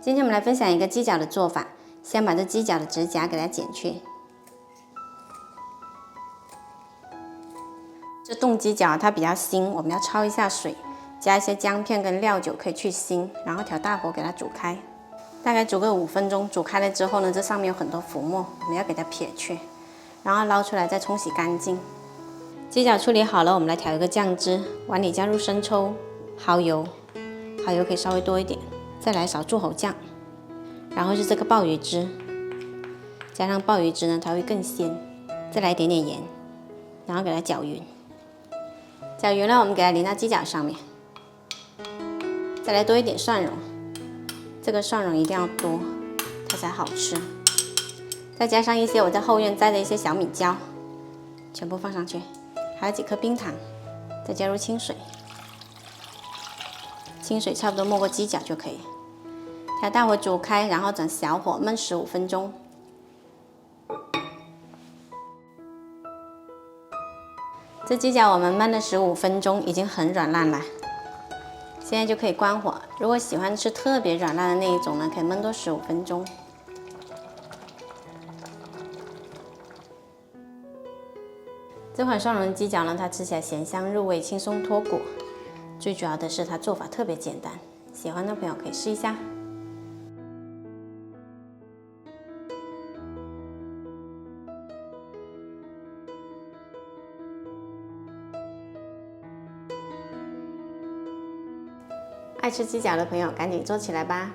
今天我们来分享一个鸡脚的做法，先把这鸡脚的指甲给它剪去。这冻鸡脚它比较腥，我们要焯一下水，加一些姜片跟料酒可以去腥，然后调大火给它煮开，大概煮个5分钟。煮开了之后呢，这上面有很多浮沫，我们要给它撇去，然后捞出来再冲洗干净。鸡脚处理好了，我们来调一个酱汁，碗里加入生抽、蚝油，蚝油可以稍微多一点，再来勺柱侯酱。然后是这个鲍鱼汁，加上鲍鱼汁呢，它会更鲜。再来一点点盐，然后给它搅匀。搅匀了，我们给它淋到鸡脚上面。再来多一点蒜蓉，这个蒜蓉一定要多，它才好吃。再加上一些我在后院摘的一些小米椒，全部放上去，还有几颗冰糖，再加入清水，清水差不多没过鸡脚就可以。调大火煮开，然后转小火焖15分钟。这鸡脚我们焖了15分钟，已经很软烂了。现在就可以关火。如果喜欢吃特别软烂的那一种呢，可以焖多15分钟。这款蒜蓉鸡脚呢，它吃起来咸香入味，轻松脱骨。最主要的是它做法特别简单，喜欢的朋友可以试一下。爱吃鸡脚的朋友赶紧做起来吧！